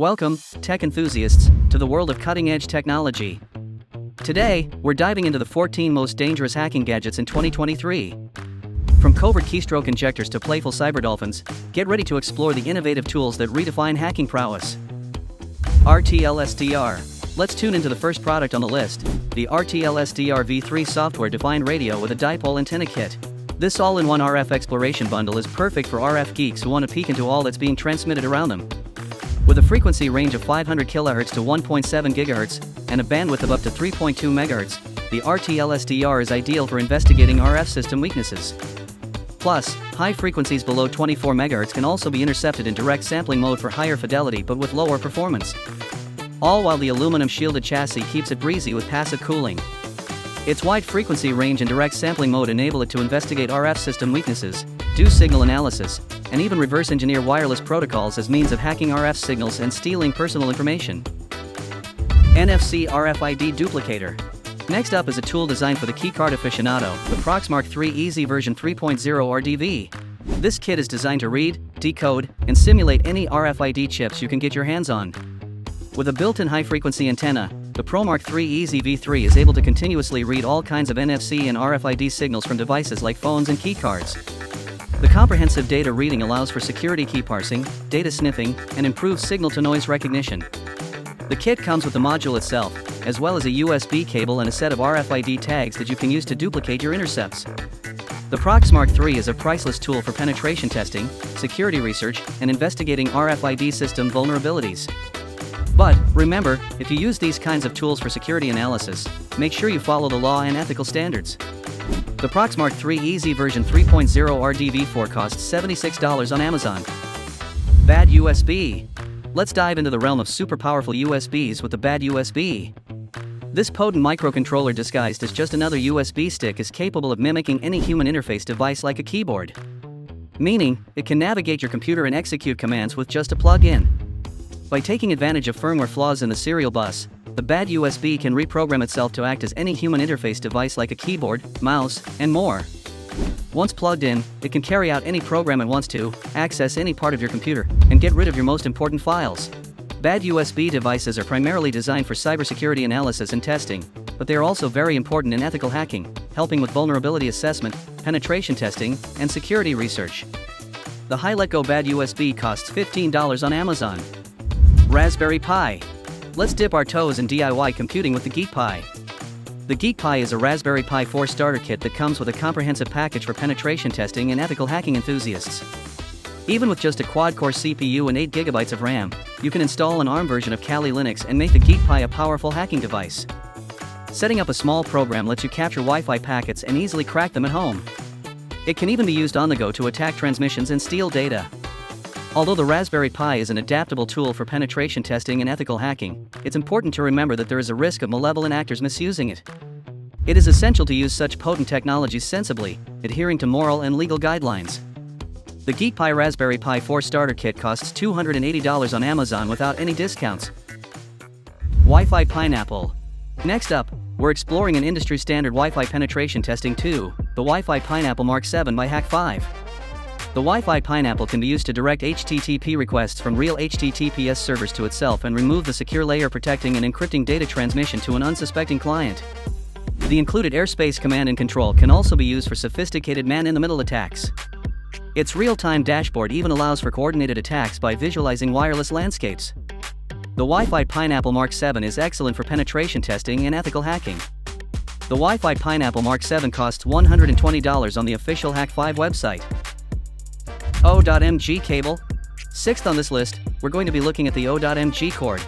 Welcome, tech enthusiasts, to the world of cutting-edge technology. Today, we're diving into the 14 most dangerous hacking gadgets in 2023. From covert keystroke injectors to playful cyber-dolphins, get ready to explore the innovative tools that redefine hacking prowess. RTL-SDR. Let's tune into the first product on the list, the RTL-SDR V3 software-defined radio with a dipole antenna kit. This all-in-one RF exploration bundle is perfect for RF geeks who want to peek into all that's being transmitted around them. With a frequency range of 500 kHz to 1.7 GHz, and a bandwidth of up to 3.2 MHz, the RTL-SDR is ideal for investigating RF system weaknesses. Plus, high frequencies below 24 MHz can also be intercepted in direct sampling mode for higher fidelity but with lower performance. All while the aluminum shielded chassis keeps it breezy with passive cooling. Its wide frequency range and direct sampling mode enable it to investigate RF system weaknesses, do signal analysis, and even reverse engineer wireless protocols as means of hacking RF signals and stealing personal information. NFC RFID Duplicator. Next up is a tool designed for the keycard aficionado, the Proxmark 3 Easy version 3.0 RDV. This kit is designed to read, decode, and simulate any RFID chips you can get your hands on. With a built-in high-frequency antenna, the Proxmark 3 Easy V3 is able to continuously read all kinds of NFC and RFID signals from devices like phones and keycards. The comprehensive data reading allows for security key parsing, data sniffing, and improved signal-to-noise recognition. The kit comes with the module itself, as well as a USB cable and a set of RFID tags that you can use to duplicate your intercepts. The Proxmark 3 is a priceless tool for penetration testing, security research, and investigating RFID system vulnerabilities. But, remember, if you use these kinds of tools for security analysis, make sure you follow the law and ethical standards. The Proxmark 3 Easy version 3.0 RDV4 costs $76 on Amazon. Bad USB. Let's dive into the realm of super powerful USBs with the bad USB. This potent microcontroller disguised as just another USB stick is capable of mimicking any human interface device like a keyboard. Meaning, it can navigate your computer and execute commands with just a plug-in. By taking advantage of firmware flaws in the serial bus, the bad USB can reprogram itself to act as any human interface device like a keyboard, mouse, and more. Once plugged in, it can carry out any program it wants to, access any part of your computer, and get rid of your most important files. Bad USB devices are primarily designed for cybersecurity analysis and testing, but they are also very important in ethical hacking, helping with vulnerability assessment, penetration testing, and security research. The Hi-Let-Go Bad USB costs $15 on Amazon. Raspberry Pi. Let's dip our toes in DIY computing with the GeekPi. The GeekPi is a Raspberry Pi 4 starter kit that comes with a comprehensive package for penetration testing and ethical hacking enthusiasts. Even with just a quad-core CPU and 8 GB of RAM, you can install an ARM version of Kali Linux and make the GeekPi a powerful hacking device. Setting up a small program lets you capture Wi-Fi packets and easily crack them at home. It can even be used on the go to attack transmissions and steal data. Although the Raspberry Pi is an adaptable tool for penetration testing and ethical hacking, it's important to remember that there is a risk of malevolent actors misusing it. It is essential to use such potent technologies sensibly, adhering to moral and legal guidelines. The GeekPi Raspberry Pi 4 starter kit costs $280 on Amazon without any discounts. Wi-Fi Pineapple. Next up, we're exploring an industry-standard Wi-Fi penetration testing tool, the Wi-Fi Pineapple Mark 7 by Hak5. The Wi-Fi Pineapple can be used to direct HTTP requests from real HTTPS servers to itself and remove the secure layer protecting and encrypting data transmission to an unsuspecting client. The included airspace command and control can also be used for sophisticated man-in-the-middle attacks. Its real-time dashboard even allows for coordinated attacks by visualizing wireless landscapes. The Wi-Fi Pineapple Mark 7 is excellent for penetration testing and ethical hacking. The Wi-Fi Pineapple Mark 7 costs $120 on the official Hak5 website. O.MG Cable. Sixth on this list, we're going to be looking at the O.MG cord.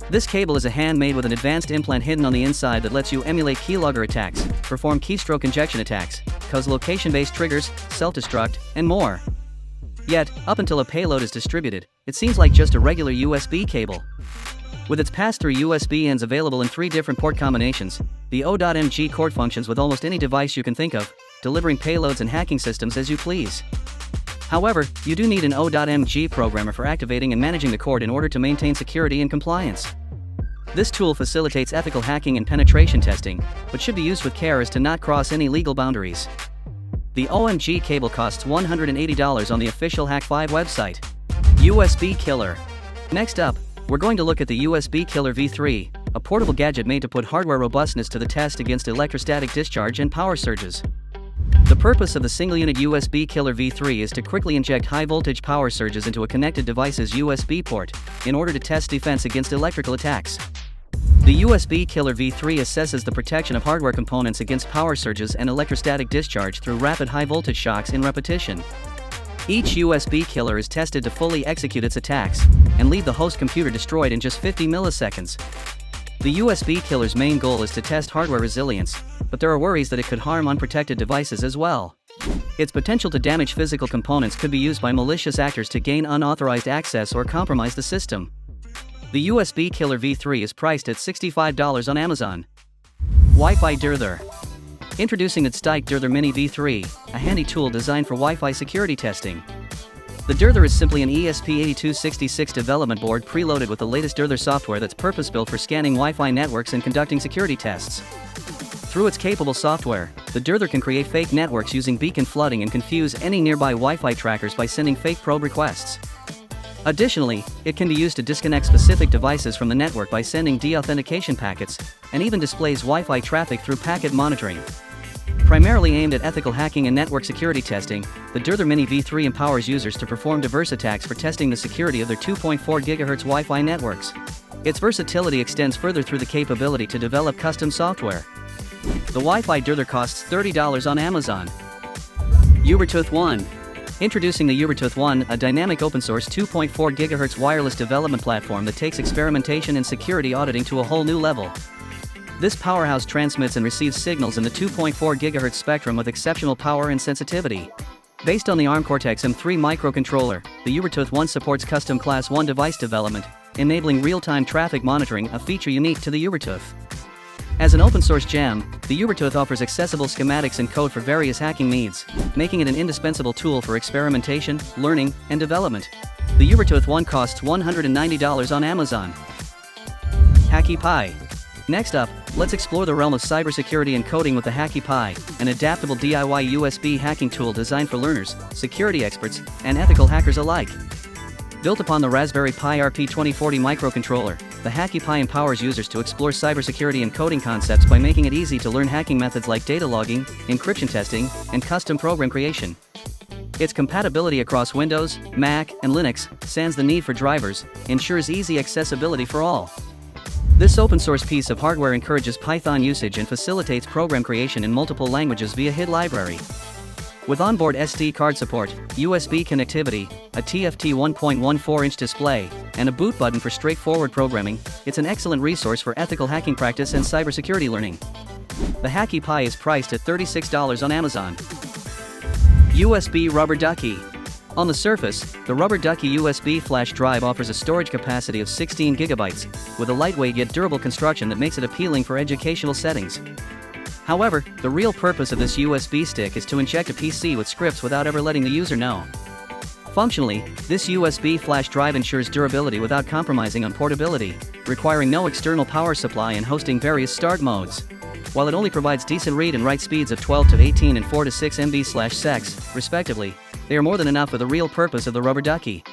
This cable is a handmade with an advanced implant hidden on the inside that lets you emulate keylogger attacks, perform keystroke injection attacks, cause location-based triggers, self-destruct, and more. Yet, up until a payload is distributed, it seems like just a regular USB cable. With its pass-through USB ends available in 3 different port combinations, the O.MG cord functions with almost any device you can think of, delivering payloads and hacking systems as you please. However, you do need an O.MG programmer for activating and managing the cord in order to maintain security and compliance. This tool facilitates ethical hacking and penetration testing, but should be used with care as to not cross any legal boundaries. The O.MG cable costs $180 on the official Hak5 website. USB killer. Next up, we're going to look at the USB Killer V3, a portable gadget made to put hardware robustness to the test against electrostatic discharge and power surges. The purpose of the single-unit USB Killer V3 is to quickly inject high-voltage power surges into a connected device's USB port, in order to test defense against electrical attacks. The USB Killer V3 assesses the protection of hardware components against power surges and electrostatic discharge through rapid high-voltage shocks in repetition. Each USB killer is tested to fully execute its attacks, and leave the host computer destroyed in just 50 milliseconds. The USB killer's main goal is to test hardware resilience, but there are worries that it could harm unprotected devices as well. Its potential to damage physical components could be used by malicious actors to gain unauthorized access or compromise the system. The USB Killer V3 is priced at $65 on Amazon. Wi-Fi Deauther. Introducing its Deauther Mini V3, a handy tool designed for Wi-Fi security testing. The Deauther is simply an ESP8266 development board preloaded with the latest Deauther software that's purpose-built for scanning Wi-Fi networks and conducting security tests. Through its capable software, the Deauther can create fake networks using beacon flooding and confuse any nearby Wi-Fi trackers by sending fake probe requests. Additionally, it can be used to disconnect specific devices from the network by sending deauthentication packets, and even displays Wi-Fi traffic through packet monitoring. Primarily aimed at ethical hacking and network security testing, the Deauther Mini V3 empowers users to perform diverse attacks for testing the security of their 2.4 GHz Wi-Fi networks. Its versatility extends further through the capability to develop custom software. The Wi-Fi Deauther costs $30 on Amazon. Ubertooth One. Introducing the Ubertooth One, a dynamic open-source 2.4 GHz wireless development platform that takes experimentation and security auditing to a whole new level. This powerhouse transmits and receives signals in the 2.4 GHz spectrum with exceptional power and sensitivity. Based on the ARM Cortex-M3 microcontroller, the Ubertooth One supports custom Class 1 device development, enabling real-time traffic monitoring, a feature unique to the Ubertooth. As an open-source gem, the Ubertooth offers accessible schematics and code for various hacking needs, making it an indispensable tool for experimentation, learning, and development. The Ubertooth One costs $190 on Amazon. HackyPi. Next up, let's explore the realm of cybersecurity and coding with the HackyPi, an adaptable DIY USB hacking tool designed for learners, security experts, and ethical hackers alike. Built upon the Raspberry Pi RP2040 microcontroller, the HackyPi empowers users to explore cybersecurity and coding concepts by making it easy to learn hacking methods like data logging, encryption testing, and custom program creation. Its compatibility across Windows, Mac, and Linux, sans the need for drivers, ensures easy accessibility for all. This open-source piece of hardware encourages Python usage and facilitates program creation in multiple languages via HID library. With onboard SD card support, USB connectivity, a TFT 1.14-inch display, and a boot button for straightforward programming, it's an excellent resource for ethical hacking practice and cybersecurity learning. The HackyPi is priced at $36 on Amazon. USB Rubber Ducky. On the surface, the Rubber Ducky USB flash drive offers a storage capacity of 16 GB, with a lightweight yet durable construction that makes it appealing for educational settings. However, the real purpose of this USB stick is to inject a PC with scripts without ever letting the user know. Functionally, this USB flash drive ensures durability without compromising on portability, requiring no external power supply and hosting various start modes. While it only provides decent read and write speeds of 12 to 18 and 4 to 6 MB/s, respectively, they are more than enough for the real purpose of the Rubber Ducky.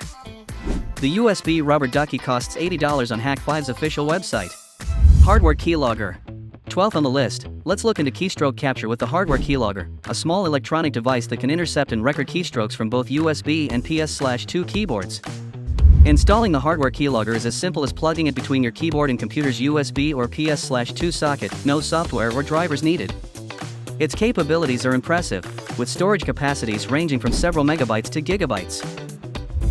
The USB Rubber Ducky costs $80 on Hak5's official website. Hardware Keylogger. 12th on the list, let's look into keystroke capture with the hardware Keylogger, a small electronic device that can intercept and record keystrokes from both USB and PS/2 keyboards. Installing the hardware Keylogger is as simple as plugging it between your keyboard and computer's USB or PS/2 socket, no software or drivers needed. Its capabilities are impressive, with storage capacities ranging from several megabytes to gigabytes.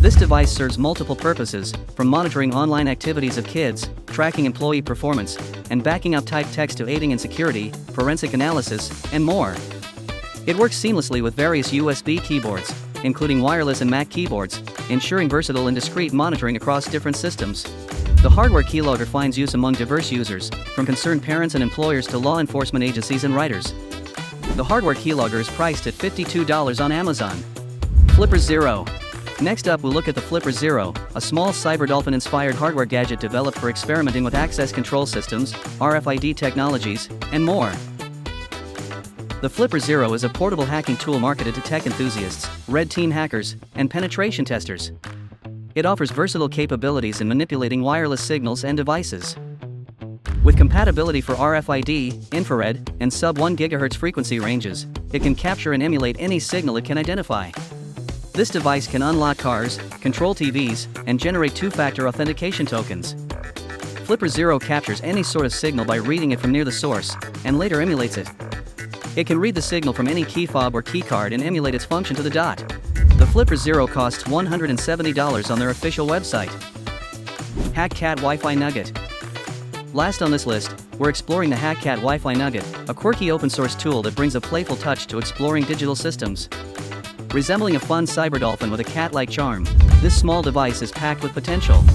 This device serves multiple purposes, from monitoring online activities of kids, tracking employee performance, and backing up typed text to aiding in security, forensic analysis, and more. It works seamlessly with various USB keyboards, including wireless and Mac keyboards, ensuring versatile and discrete monitoring across different systems. The hardware Keylogger finds use among diverse users, from concerned parents and employers to law enforcement agencies and writers. The hardware Keylogger is priced at $52 on Amazon. Flipper Zero. Next up, we'll look at the Flipper Zero, a small cyber-dolphin-inspired hardware gadget developed for experimenting with access control systems, RFID technologies, and more. The Flipper Zero is a portable hacking tool marketed to tech enthusiasts, red team hackers, and penetration testers. It offers versatile capabilities in manipulating wireless signals and devices. With compatibility for RFID, infrared, and sub-1 GHz frequency ranges, it can capture and emulate any signal it can identify. This device can unlock cars, control TVs, and generate two-factor authentication tokens. Flipper Zero captures any sort of signal by reading it from near the source, and later emulates it. It can read the signal from any key fob or key card and emulate its function to the dot. The Flipper Zero costs $170 on their official website. Hak Cat Wi-Fi Nugget. Last on this list, we're exploring the Hak Cat Wi-Fi Nugget, a quirky open-source tool that brings a playful touch to exploring digital systems. Resembling a fun cyber-dolphin with a cat-like charm, this small device is packed with potential.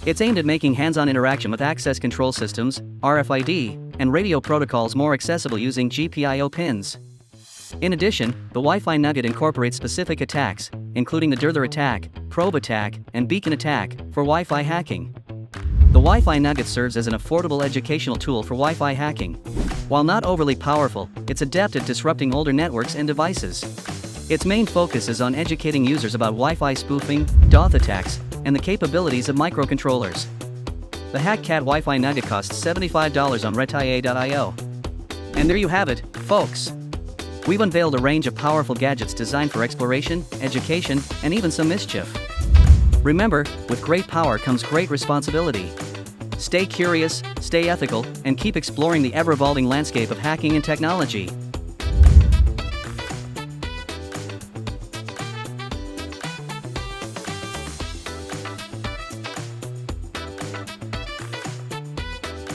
It's aimed at making hands-on interaction with access control systems, RFID, and radio protocols more accessible using GPIO pins. In addition, the Wi-Fi Nugget incorporates specific attacks, including the Deauther attack, probe attack, and beacon attack, for Wi-Fi hacking. The Wi-Fi Nugget serves as an affordable educational tool for Wi-Fi hacking. While not overly powerful, it's adept at disrupting older networks and devices. Its main focus is on educating users about Wi-Fi spoofing, DOth attacks, and the capabilities of microcontrollers. The Hak Cat Wi-Fi Nugget costs $75 on redefine.io. And there you have it, folks. We've unveiled a range of powerful gadgets designed for exploration, education, and even some mischief. Remember, with great power comes great responsibility. Stay curious, stay ethical, and keep exploring the ever-evolving landscape of hacking and technology.